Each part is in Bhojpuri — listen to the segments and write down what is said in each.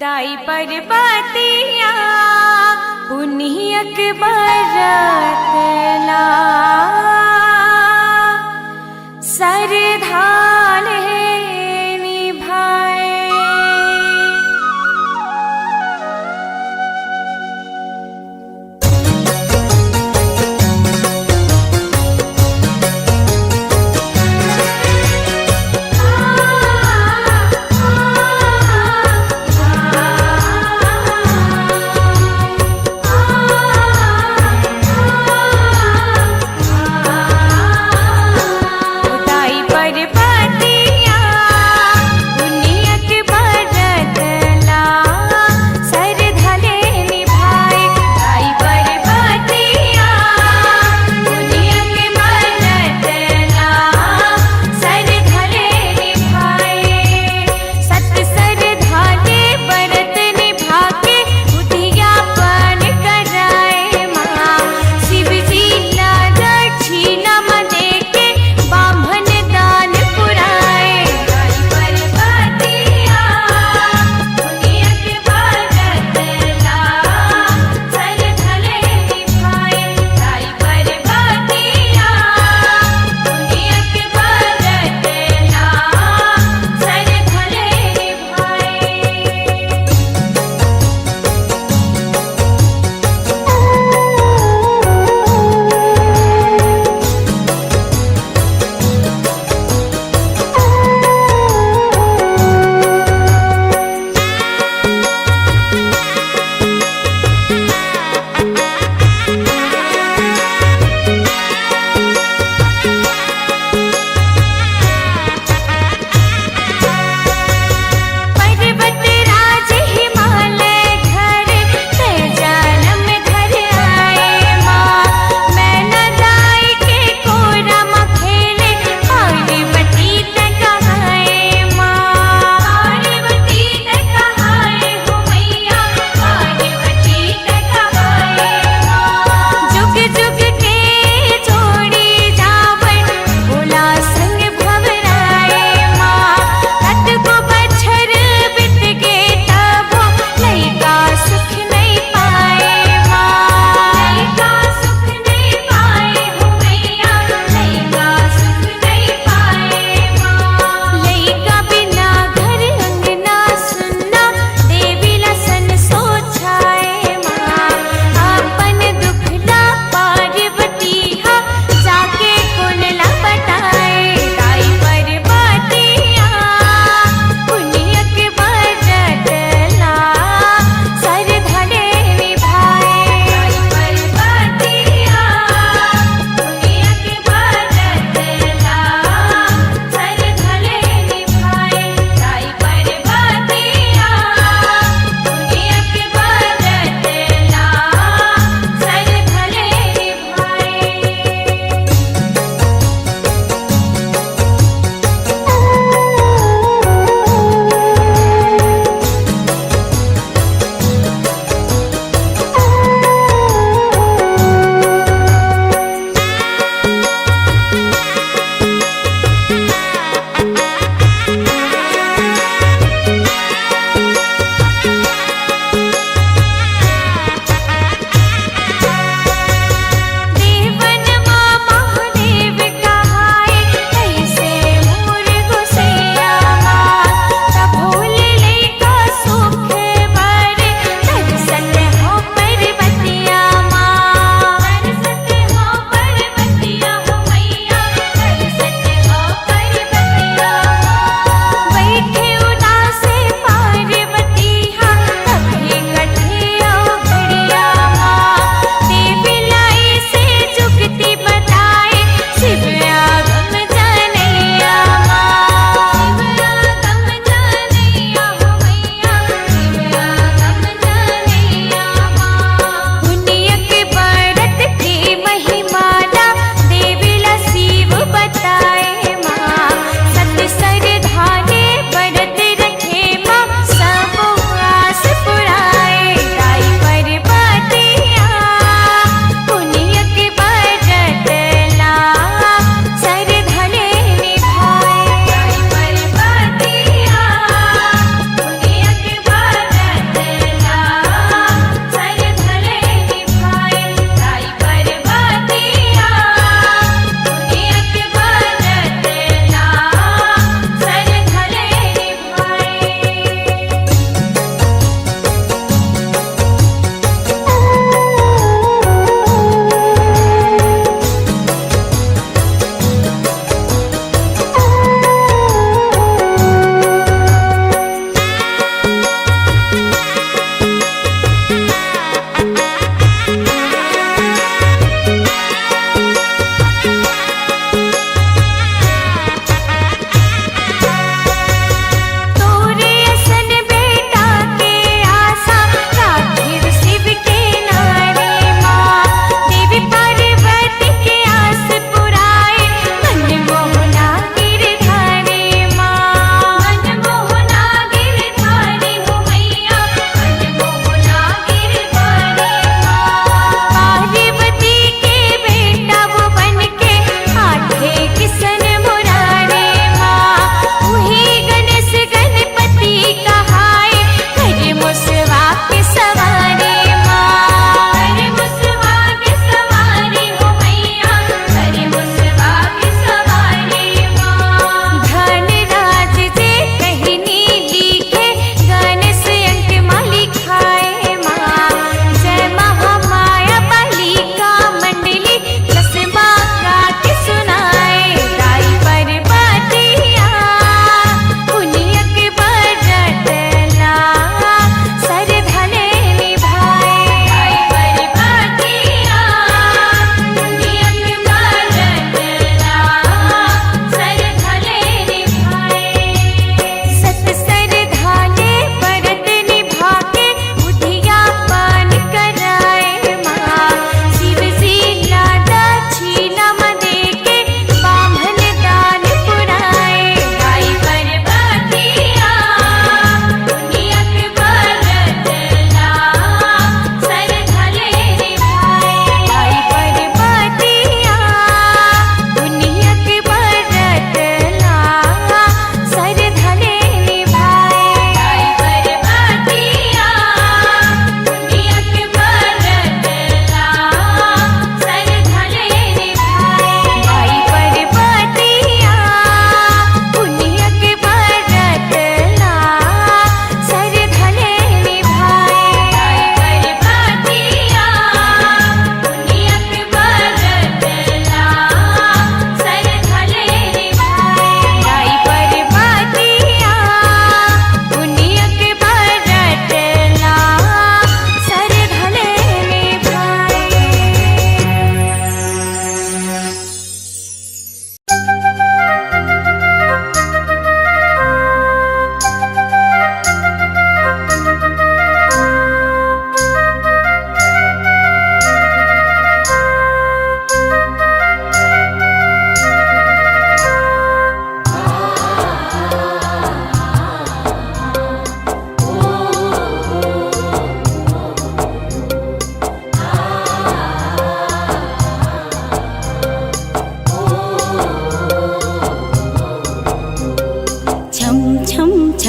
दाई पर बतिया पुनियक बरतला सरधान है निभाए। दाई पर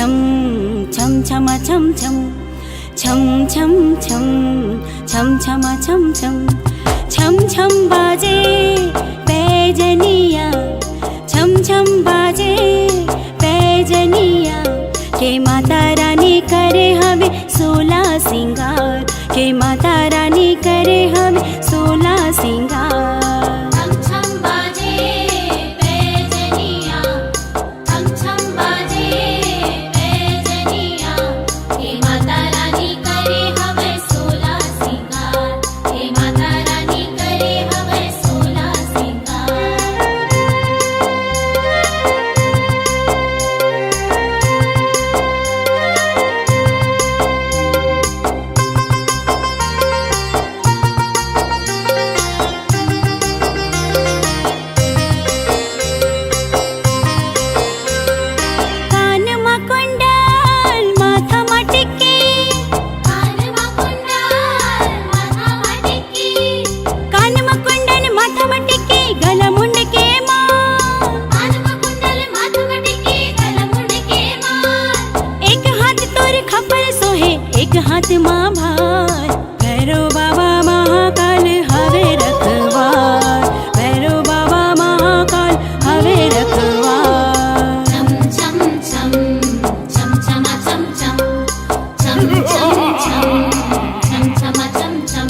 छम छम छमा छम छम छम छम छम छम छमा छम छम छम छम बाजे पैजनिया छम छम बाजे पैजनिया के माता रानी करे हमें 16 सिंगार के माता रानी करे हमें 16 सिंगार हाथ माँ भार भैरो बाबा महाकाल हवे रखवार भैरो बाबा महाकाल हवे रखवार छम छम छम छम छमा छम छम छम छम छम छम छमा छम छम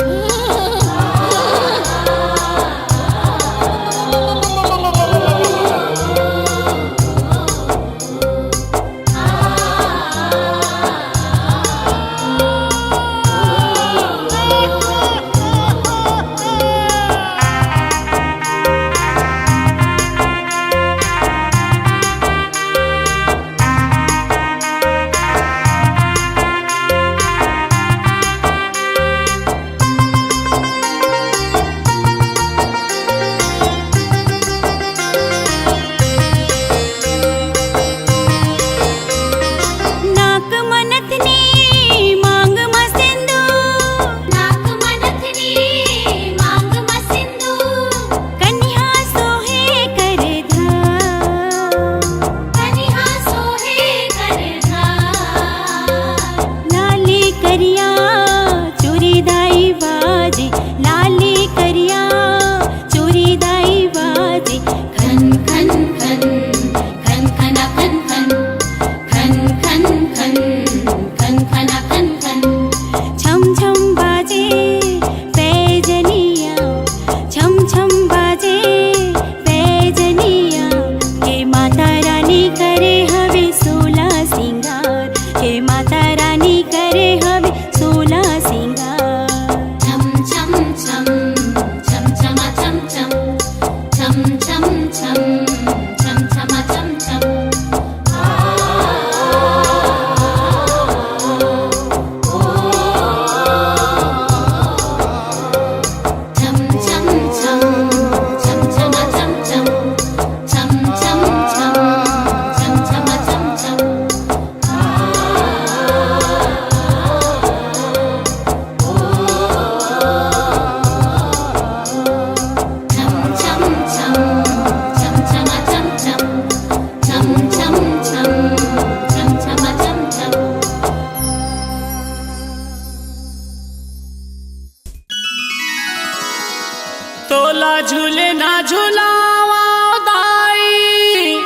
तोला झूले ना झूलावा दाई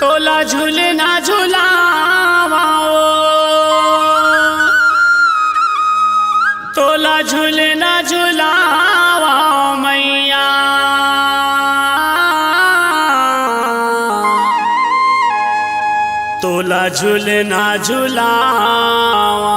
तोला झूले ना झूलावा तोला झूले ना झूलावा मैया तोला झूले ना झूलावा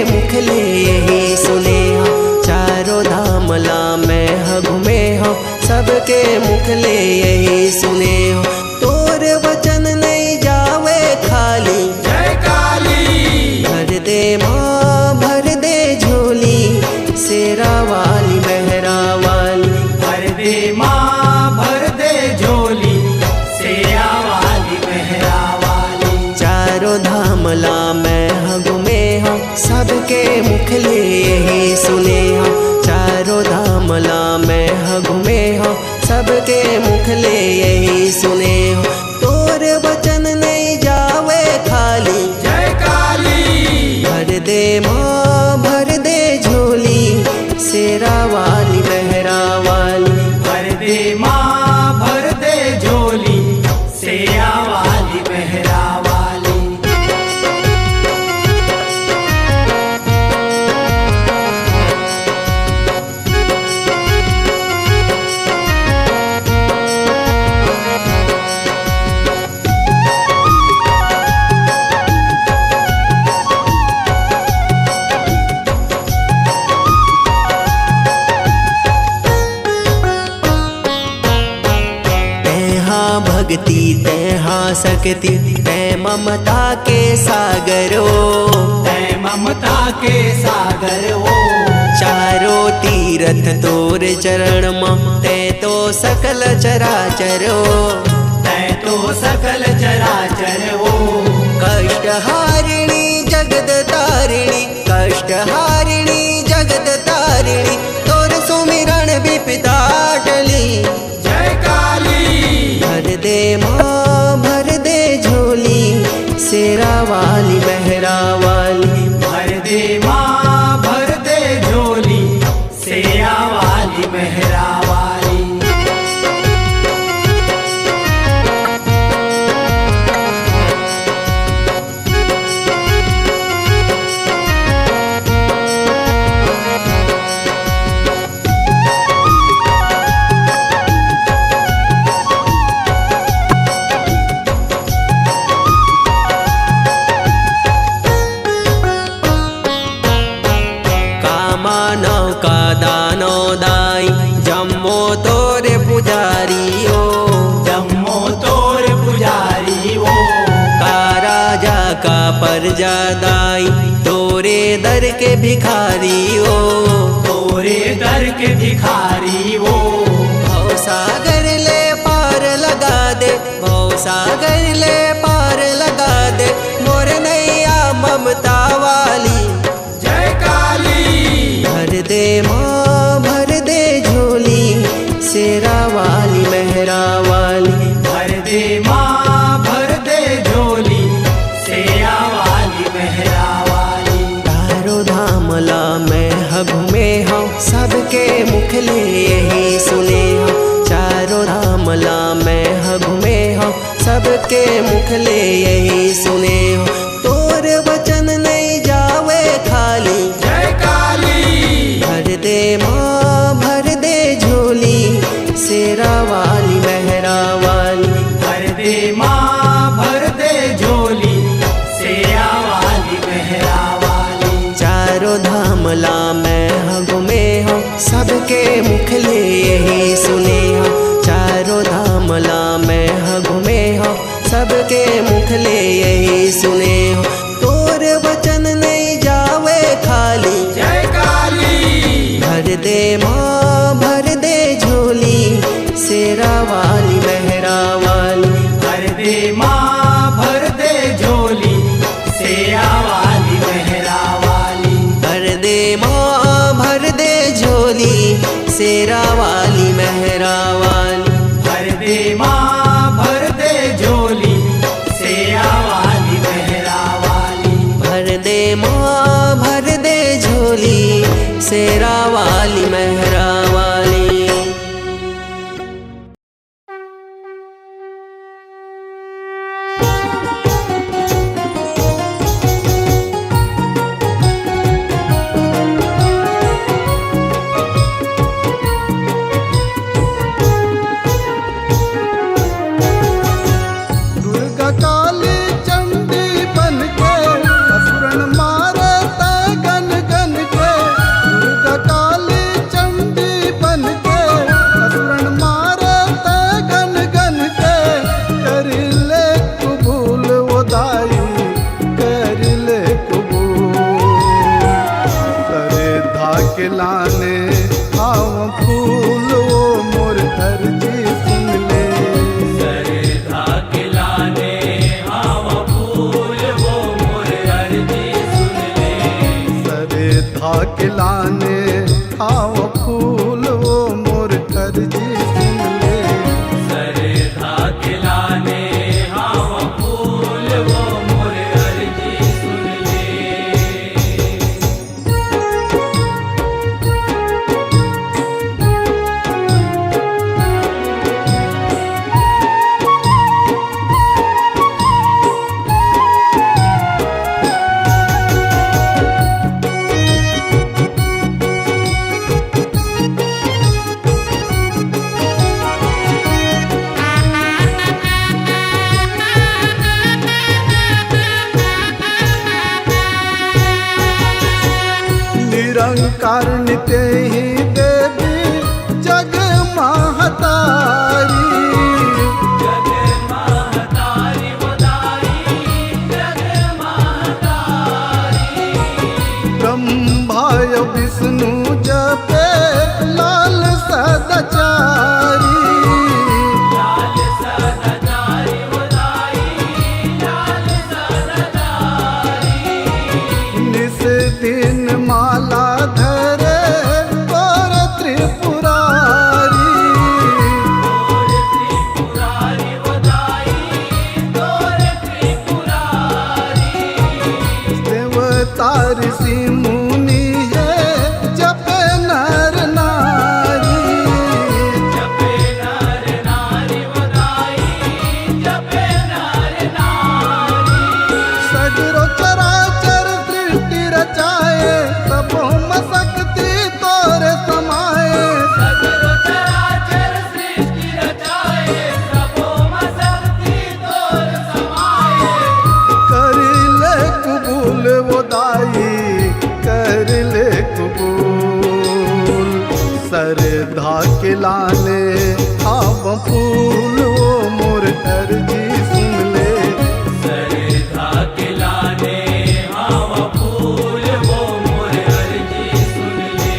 मुखले यही सुने हो। चारों धाम ला मैं घूमे हो, सबके मुखले यही सुने हो। तोर वचन नहीं जावे खाली, जय काली। भर दे माँ भर दे झोली, शेरा वाली मेहरा वाली। भर दे माँ भर दे झोली, शेरा वाली मेहरा वाली। चारों धाम ला मैं घूमे हो, सबके मुखले यही सुने हो। चारों धाम ला मैं घूमे हो, सबके मुखले यही सुने हो। तोर वचन नहीं जावे खाली, जय काली। भर दे माँ भर दे झोली, शेरा वाली मेहरा वाली। भर दे माँ भर दे झोली, शेरा वाली मेहरा वाली। भक्ति तेहा शक्ति तै ममता के सागरो, तै ममता के सागर हो। चारों तीरथ तोर चरण माँ तै तो सकल चराचरो। तै तो सकल चराचर हो। कष्ट हारिणी जगत तारिणी, कष्ट हारिणी जगत तारिणी। तोर सुमिरण विपदा टली, जय काली। भर दे माँ भर दे झोली, शेरा वाली मेहरा वाली। भर दे माँ भर दे झोली, शेरा वाली मेहरा वाली। दानो दाई जम्मो तोरे पुजारी हो, जम्मो तोर पुजारी हो। का राजा का परजा दाई तोरे दर के भिखारी हो। तोरे दर के भिखारी हो। भव सागर ले पार लगा दे, भव सागर ले पार लगा दे। मोर नैया ममता वाली, जय काली। भर दे माँ भर दे झोली, शेरा वाली मेहरा वाली। भर दे माँ भर दे झोली, शेरा वाली मेहरा वाली। चारों धाम ला मैं घूमे हो, सबके मुखले यही सुने हो। चारों धाम ला मैं घूमे हो, सबके मुखले यही सुने हो। तोर वचन नहीं जावे खाली, जय काली। भर दे माँ भर दे झोली, शेरा वाली मेहरा वाली। भर दे माँ भर दे झोली, शेरा वाली मेहरा वाली। चारों धाम ला मैं घूमे हो, सबके मुखले यही सुने हो। चारों धाम ला मैं घूमे हो, सबके मुखले यही सुने हो। तोर वचन नहीं जावे खाली, जय काली। भर दे माँ भर दे झोली, शेरा वाली मेहरा वाली। भर दे माँ भर दे झोली, शेरा वाली मेहरा वाली। भर दे माँ भर दे झोली, शेरा वाली मेहरा वाली। भर दे माँ भर दे झोली, शेरा वाली मेहरा वाली। भर दे माँ भर दे झोली, शेरा वाली मेहरा वाली। दुर्गा काली चंडी बन के असुरन मारे तै के लाने आओ फूल वो मोर अर्जी सुन ले। सरधा के लाने आओ फूल वो मोर अर्जी सुन ले। सरधा के लाने आओ फूल वो मोर अर्जी सुन ले। सरधा के लाने आओ फूल वो मोर अर्जी सुन ले। निरंकार नित्य ही देवी जग महतारी। जग महतारी वदाई जग महतारी। ब्रह्माय विष्णु जपे लाल सदाचारी। लाल सदाचारी वदाई लाल सदाचारी। निस दिन माला धरे और त्रिपुरारी। तोर त्रिपुरारी वदाई तोर त्रिपुरारी। देवता ऋषि मुनि है जपे नर नारी। जपे नर नारी वदाई जपे नर नारी। सगरो चराचर सृष्टि रचाए सबो मशक्ति तोरे समाए। सगरो चराचर सृष्टि रचाए सबो मशक्ति तोर समाए। कर ले कबूल वो दाई कर ले कबूल। सरधा के लाने आव फूल वो मोर अर्जी सुन ले। सरधा के लाने आओ फूल वो मोर अर्जी सुन ले।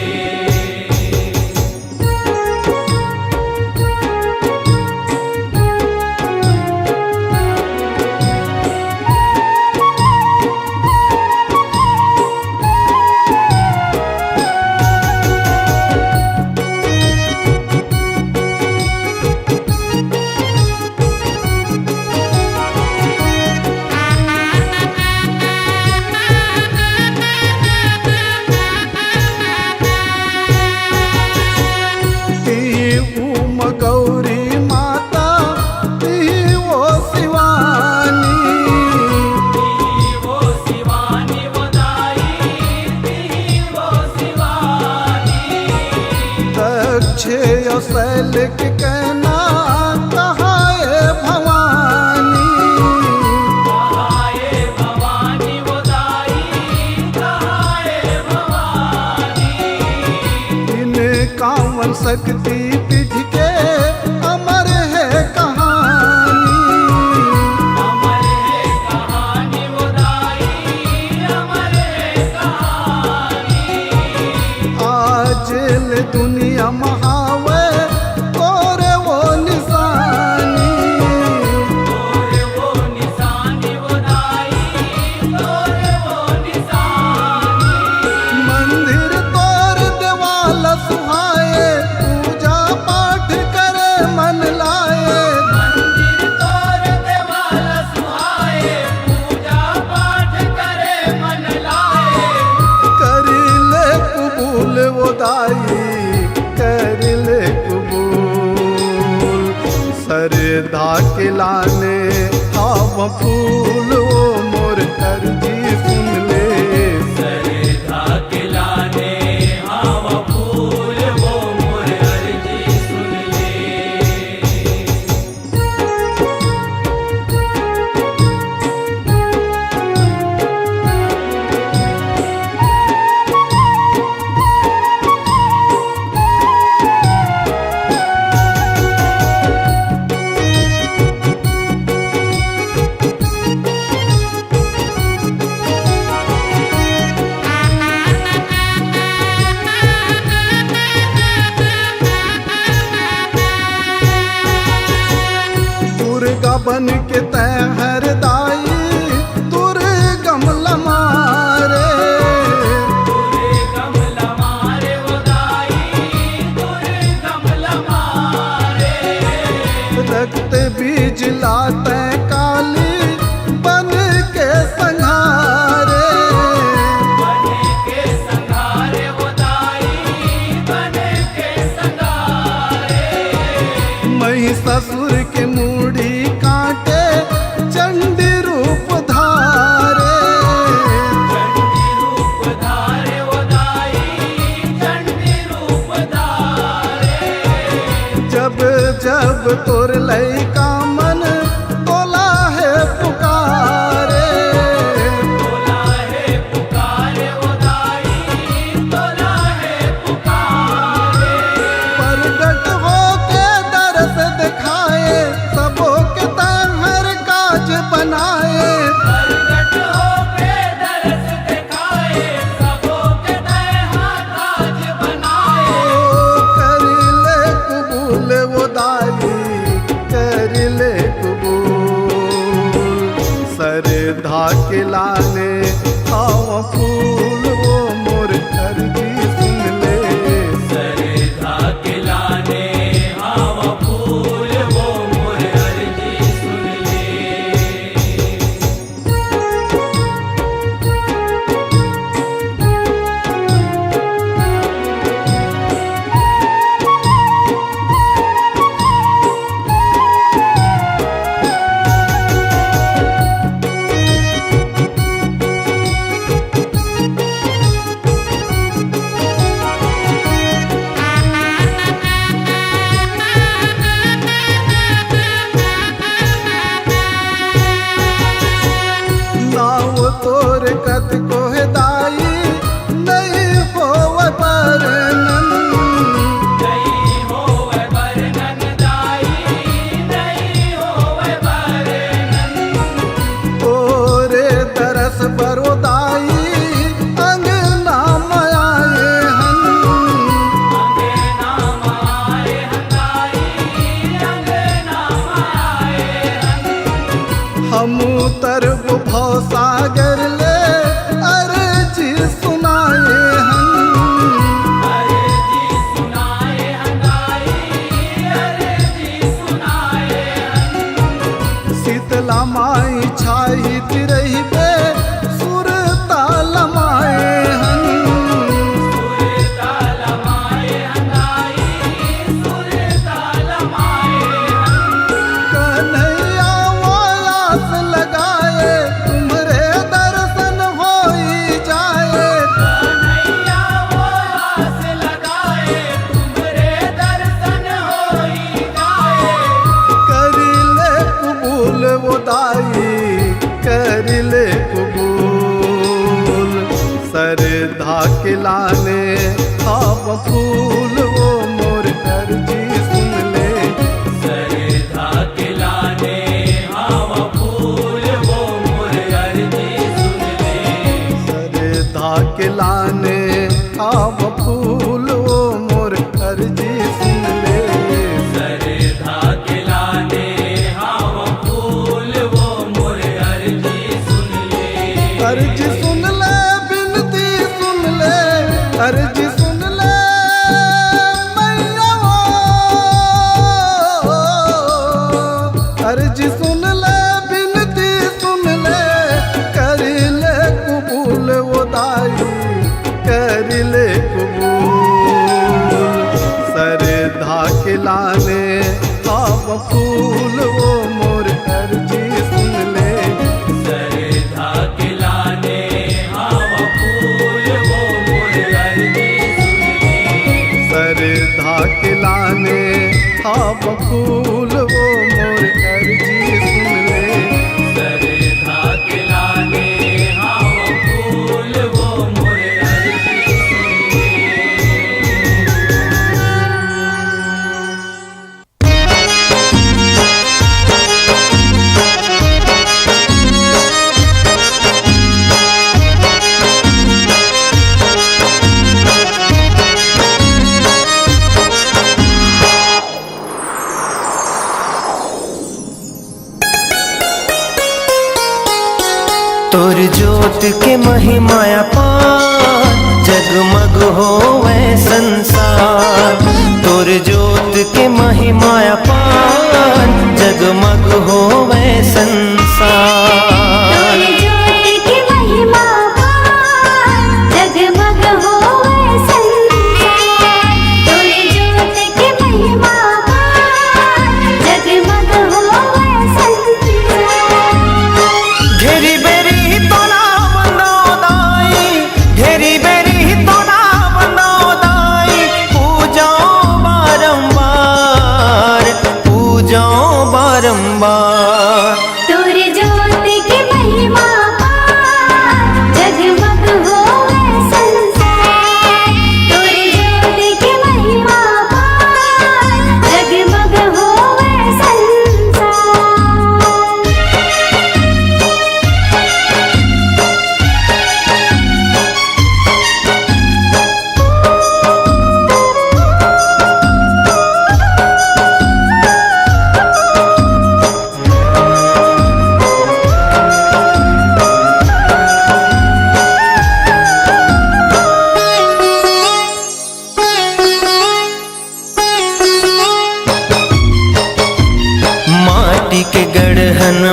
ती उम गौरी माता ती वो शिवानी। वो शिवानी वदाई वो शिवानी। दक्ष शैल के कहना कहाए भवानी। कहाए भवानी वदाई कहाए भवानी। इन कावन शक्ति पीठ के अमर है कहानी। अमर है कहानी वदाई अमर है कहानी। आज ले दुनिया महावे तोरे वो निशानी। तोरे वो निशानी वदाई तोरे वो निशानी। मंदिर तोर देवाल सुहाए पूजा पाठ करे मन लाए। मंदिर तोर देवाल सुहाए पूजा पाठ करे मन लाए। कर ले कबूल वो दाई कर ले कबूल। सरधा के लाने आव फूल वो मोर अर्जी सुन ले। सरधा के लाने आओ फूल वो मोर अर्जी सुन ले। बन के तय हरदाई दुर्गम लमारे। रक्त बीज लाते काली बन के संहारे। महिषासुर के मूड़ी काटे चंडी रूप धारे। जब जब तोर लइका मन तोला है पुकारे। प्रगट होके दरस दिखाए सबों के तहर काज बनाए। कर ले कबूल वो दाई कर ले कबूल। सरधा के लाने आओ फूल वो मोर अर्जी सुन ले। नाव तोर कत को दाई नहीं होव बरनन। तोरे तरस बरो दाई अंगना माए हन। हम तरब भव सागर ले अर्जी सुनाए हन। शीतला माई छाई रही बे सुरता लमाए हन। कन्हैया वो आस लगाए तुम्हारे दर्शन होई जाए। कर ले कबूल वो दाई कर ले कबूल। सरधा के लाने आप फूल वो मोर अर्जी सुन ले। सरधा के लाने आप फूल वो मोर अर्जी सुन ले। अर्जी सुन ले बिनती सुन ले अर्जी सुन ले मैया वो। अर्जी सुन ले बिनती सुन ले कर ले कबूल वो दाई कर ले कबूल। सरधा के लाने आप फूल वो मोर अर्जी सुन ले। सरधा के लाने आप फूल वो मोर अर्जी सुन ले। ज्योत के महिमाया पार जगमग होवे संसार। तोर ज्योत के महिमाया पार जगमग होवे संसार।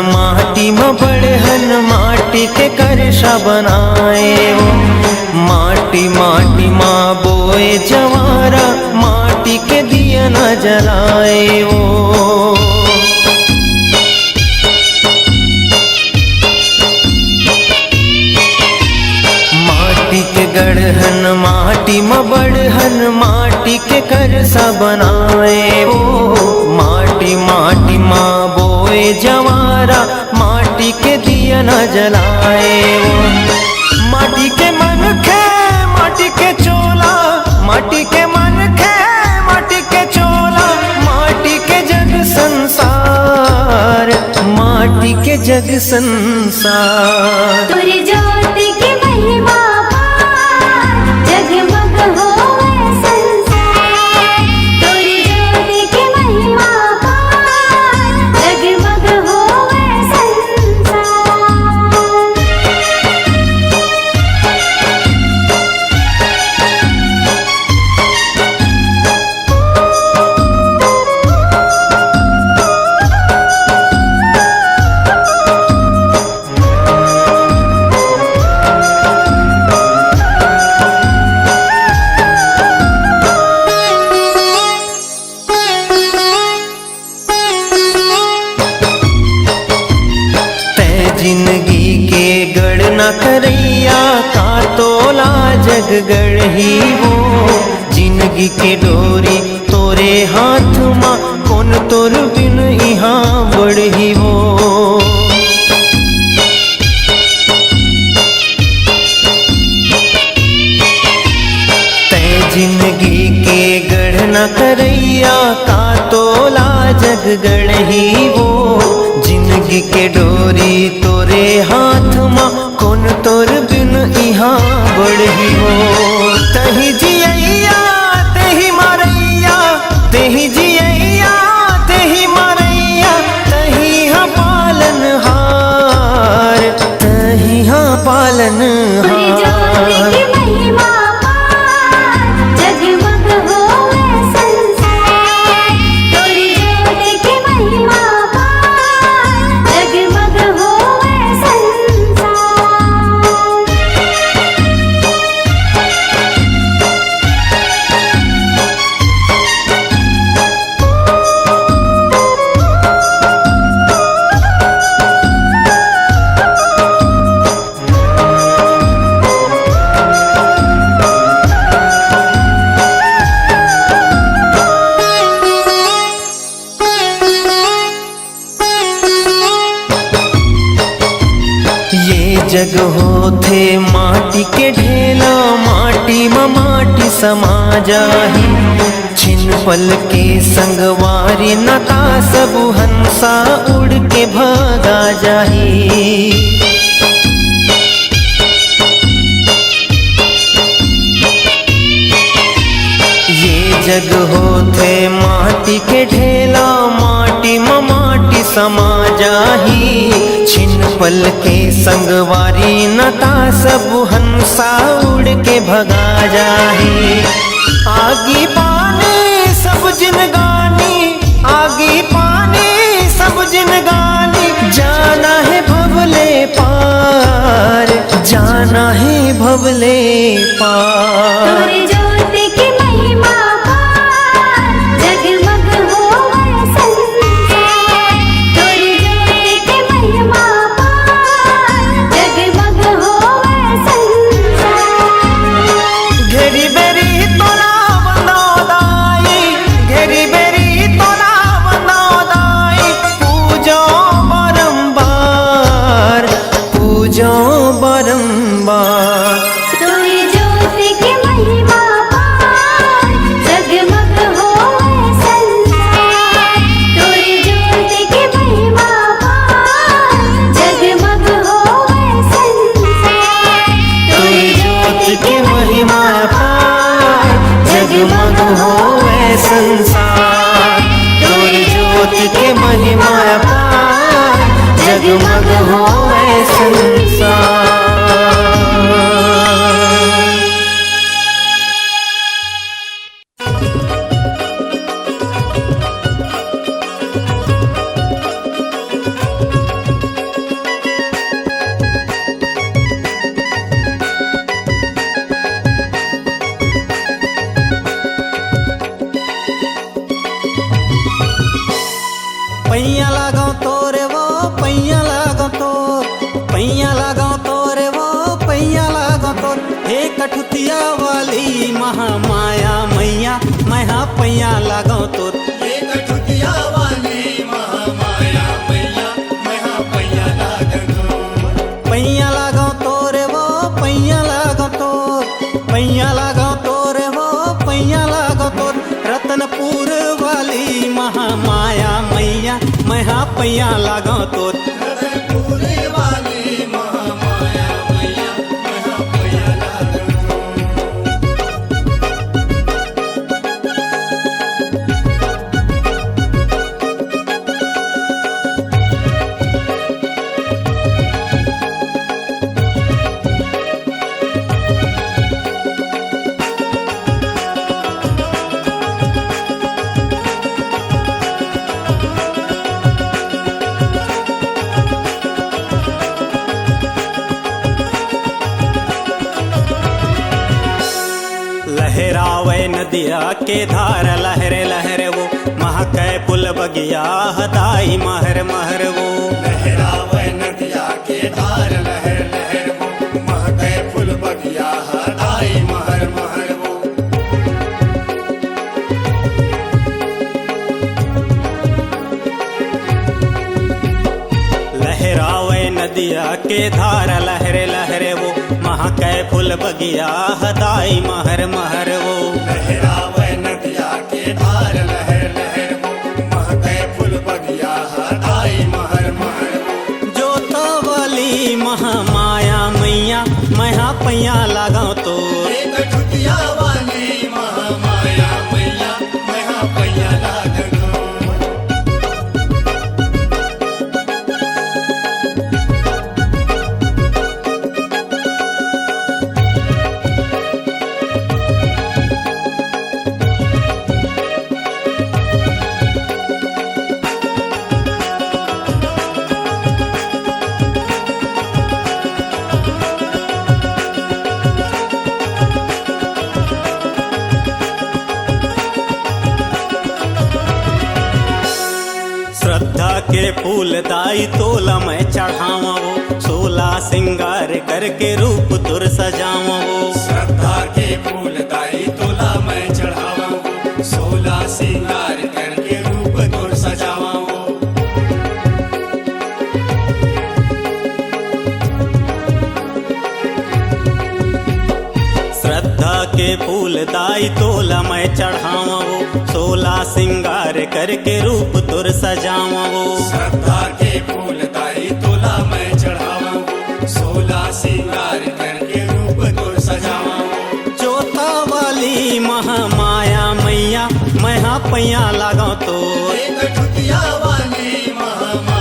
माटी में बड़हन माटी के करशा बनाए वो। माटी माटी माँ बोए जवारा माटी के दिया न जलाए वो। माटी के गढ़हन माटी में बड़हन माटी के करशा बनाए वो। माटी माटी माँ बोए जवारा माटी के दिया न जलाए वो। माटी के मन खे माटी के चोला माटी के मन खे माटी के चोला माटी के जग संसार माटी के जग संसार। तोरी ज्योति की महिमा जगमग होवे संसार। तोरी ज्योति की महिमा जगमग होवे संसार। जिंदगी के गढ़ना करैया का तोला जग गढ़ही वो। जिंदगी के डोरी तोरे हाथ माँ कौन तोर बिन यहाँ बढ़ी वो। तै जिंदगी के गढ़ना करैया का तोला जग गढ़ही वो। जिंदगी के डोरी तोरे हाथ माँ कौन तोर बिन यहाँ बढ़ी हो। तही जियैया तेही मारैया तेही जियैया तेही मारैया तही हाँ पालन हार तही हाँ पालन हार। जग होथे माटी के ढेला माटी में माटी समा जाही। छिन पल के संगवारी नता सब हंसा उड़ के भागा जाही। ये जग होथे माटी के ढेला माटी में माटी समा जाही। छिन पल के संगवारी नता सब हंसा उड़ के भगा जाही। आगी पानी सब जिनगानी, आगी पानी सब जिनगानी, जाना है भवले पार, जाना है भवले पार। तोरे ज्योति की महिमा पार, जगमग होवे संसार। तोरे ज्योति की महिमा पार, जगमग होवे संसार। घेरी बेरी तोला बनौदाई, घेरी बेरी तोला बनौदाई, पूजो बारंबार, पूजो बारंबार। तोरे ज्योति की महिमा पार, जगमग होवे संसार। तोरे ज्योति की महिमा पार, जगमग होवे संसार। तोरी ज्योति की महिमा पार, जगमग होवे संसार। तोरी ज्योति की महिमा पार, जगमग होवे संसार। पैया लगाओ तोरे वो पैया लगाओ तो, पैया लगाओ तोरे वो पैया लगाओ तो। हे कठुतिया वाली महामाया मैया, मैं पैया लगाओ तो। ये कठुतिया वाली महामाया मैया, मैं पैया लागो। पैया लगाओ तोरे वो पैया लगाओ तो, पैया लगाओ तोरे वो पैया लगाओ तो। रतनपुर वाली महामाया मैया, मैं पैया लगाओ तो। रतनपुरी वाली महामाया मैया, मैं पैया लागो। लहरावे नदिया के धार लहरे लहरे वो, महकै पुल बगिया हदाई महर महर वो। लहरावे नदिया के धार लहर लहर वो, महकै फूल बगिया हदाई महर महर वो। लहरावे नदिया के धार लहरे लहरे वो, महकै फूल बगिया हदाई महर महर वो। लहरावे नदिया के धार लहर लहर वो, महकै फूल बगिया हदाई महर महर वो। जोतो वाली महामाया मैया, मैं पैया लगाओ तो। ये कठुतिया वाली महामाया मैया, मैं पैया लागो। श्रद्धा के फूल दाई तोला मैं चढ़ावा वो, 16 सिंगार करके रूप तुर सजावा वो। श्रद्धा के फूल दाई तोला मैं चढ़ावा वो, 16 सिंगार करके रूप तुर सजावा वो। श्रद्धा के फूल दाई तोला मैं चढ़ावा वो, 16 सिंगार करके रूप तुर सजावा वो। श्रद्धा के फूल दाई तोला मैं चढ़ावा वो, 16 सिंगार करके रूप तुर सजावा वो। जोता वाली महामाया मैया, मैं पैया लगाओ तो। एक ठुतिया वाली महामाया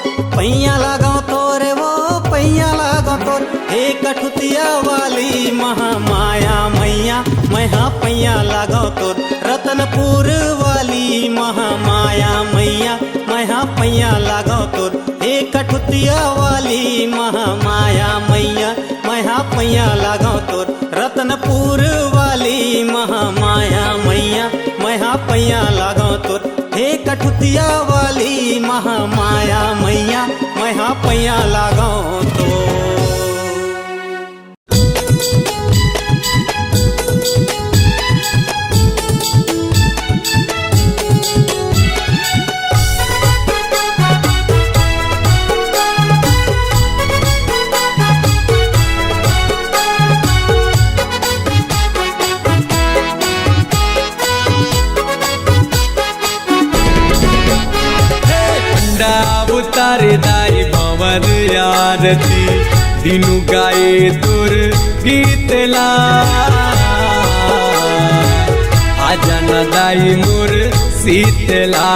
पैया लगाओ तोरे वो पैया लगाओ तोर हे कठुतिया वाली महामाया मैया मैं हाँ पैया लगाओ तोर रतनपुर वाली महामाया मैया मैं हाँ पैया लगाओ तोर हे कठुतिया वाली महामाया मैया मैं हाँ पैया लगाओ तोर रतनपुर वाली महामाया मैया मैं हाँ पैया लगाओ तोर हे कठुतिया वाली महामाया मैया मैं हाँ पैया लगाओ तो उतारे दाई भंवर आरती दिनु गाए तुर गीतला आजा न दाई मोर शीतला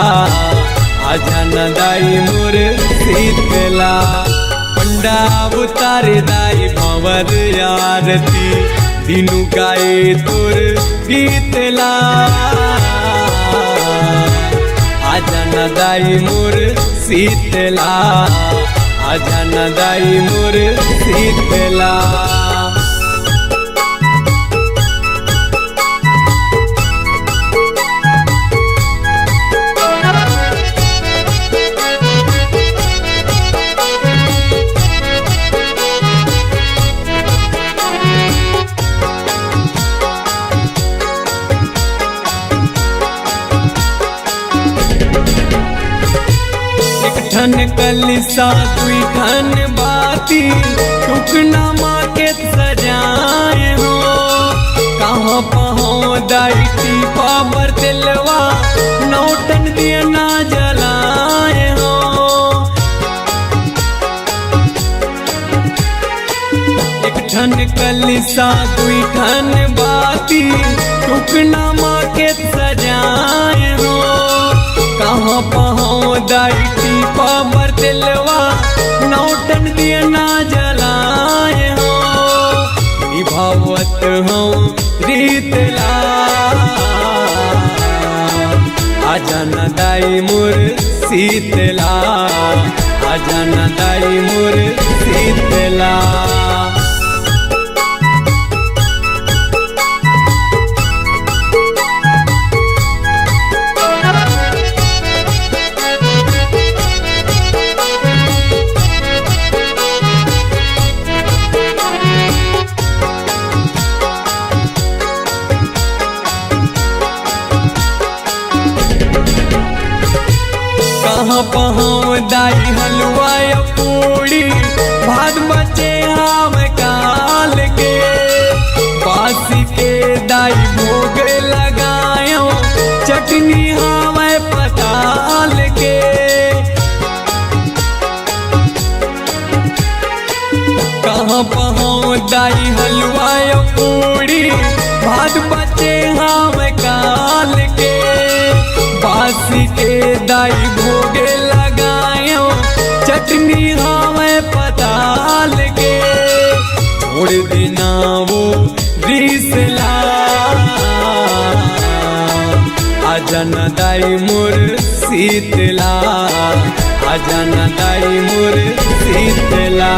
आजा न दाई मोर शीतला पंडा उतारे दाई भंवर आरती दिनु गाए तुर गीतला आजा न दाई मोर शीतला आजा न दाई मोर शीतला ठन कलिसा दुई ठन बाती टुकना माँ के सजाए हो कहाँ पहो दाई पावर दिलवा नौटन दिया ना जलाए हो एक ठन कलिसा दुई ठन बाती टुकना माँ के सजाए हो कहाँ पहो दाई पावर दिलवा नौटन दिया ना जलाए हो निभावत हो रीतला आजा न दाई मोर शीतला आजा न दाई मोर शीतला कहाँ पहुँ दाई हलवा पूड़ी भात बचे हम काल के बासी के दाई भोग लगायो चटनी हमें पताल के कहाँ पहुँ दाई हलवा पूड़ी भात बचे हम काल के बासी के दाई भोगे लगायो चटनी हमें पताल के छोड़ देना वो रीसला आजा न दाई मोर शीतला आजा न दाई मोर शीतला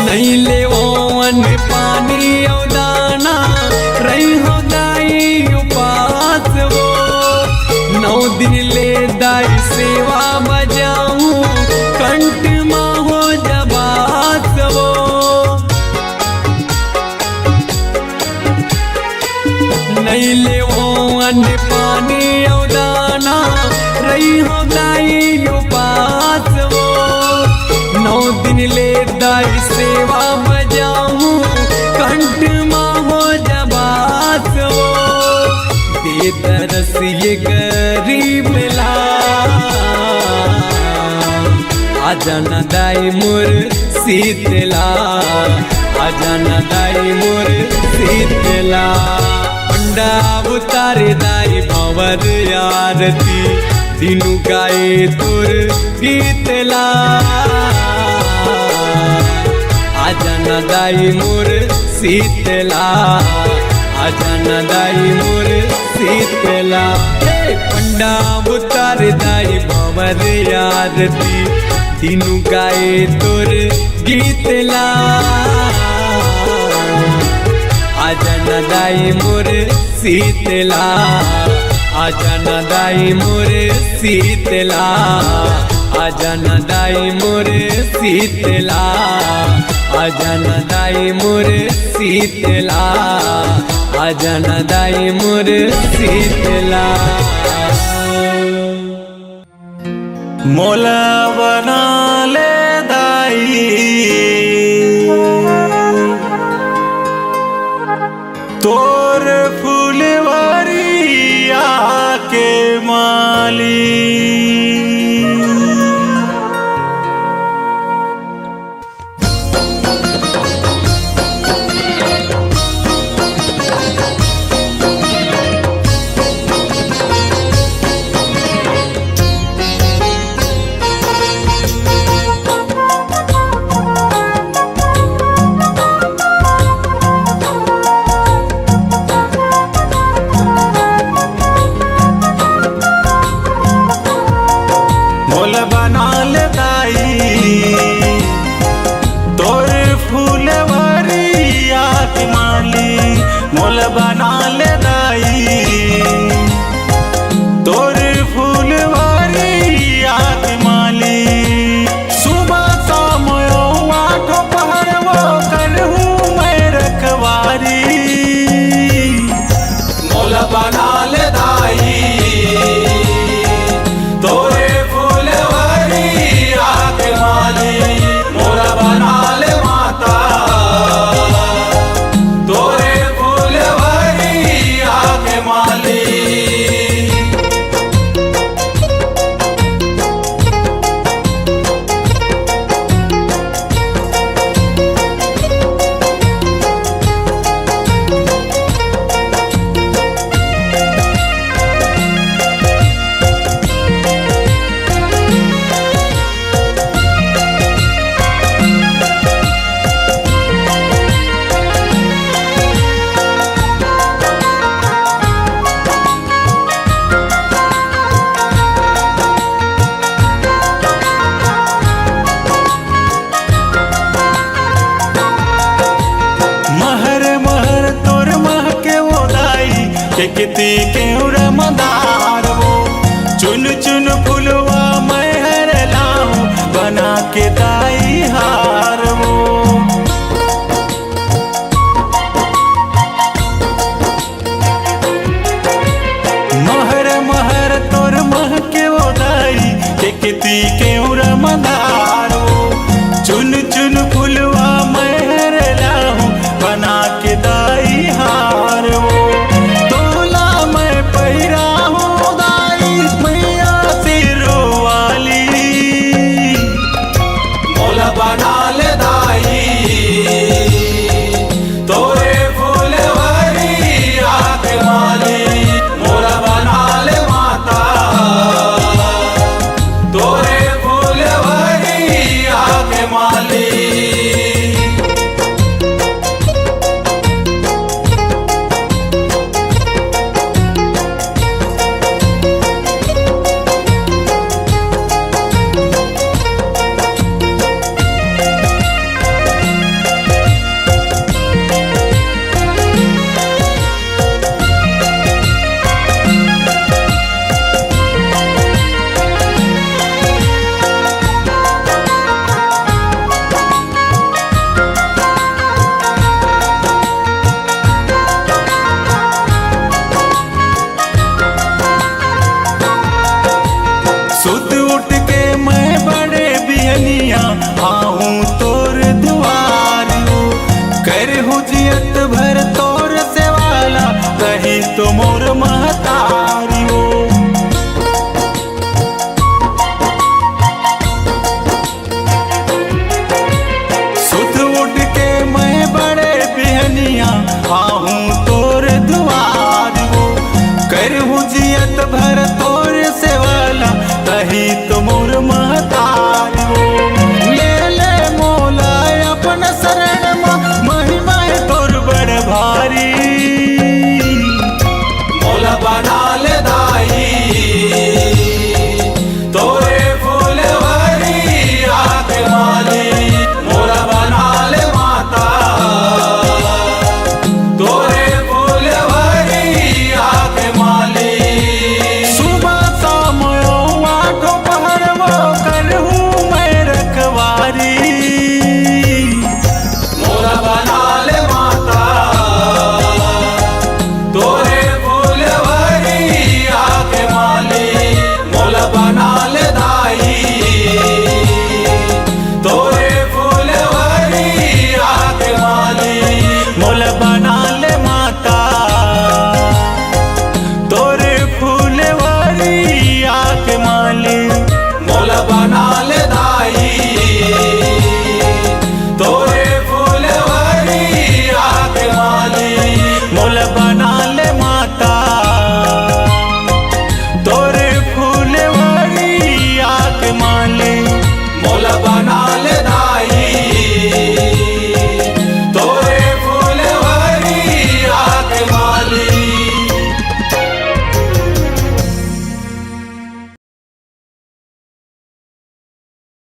नहीं ले ओवन पानी और दाना रही हो दाई उपास वो 9 दिन ले दाई सेवा बजाऊं कंठ माँ हो जबात वो नहीं ले ओवन पानी और दाना रही हो दाई उपास वो 9 दिन ले दाई सेवा बजाऊं कंठ माँ रसिए गरीब ला आजा न दाई मोर शीतला आजा न दाई मोर शीतला पंडा उतारे दाई भंवर आरती दिनु गाए तोर गीतला आजा न दाई मोर शीतला आजा न दाई मोर शीतला पंडा उतार दाई भंवर आरती दिनु गाए तोर गीतला आजा न दाई मोर शीतला आजा न दाई मोर शीतला आजा न दाई मोर शीतला आजा न दाई मोर शीतला आजा न दाई मोर शीतला मोला बना ले दाई तोर फुलवरिया के माली मोल बना ले दाई तोर फुलवरिया के माली मोल बना ले दाई तोर फुलवरिया के माली सुबह शाम आठो पहर वो करहूँ मैं रखवारी मोल बना ले दाई तोरे फुलवरिया के माली मोरा बना ले माता तोरे फुलवरिया के माली किती क्यों रमदार वो चुन चुन फुलवा मैं हर लाऊं बना के दाई हार वो महर महर तोर मह के वो दाई के किती क्यों रमदार वो चुन चुन फुलवा मैं हर लाऊं बना के दाई हार वो पहिरा हूँ दाई मैया सिरो वाली मोला बना ले दाई तोरे फुलवरिया के माली मोला बना ले माता तोरे फुलवरिया के माली सुत उठ के मैं बड़े बिहनिया हाँ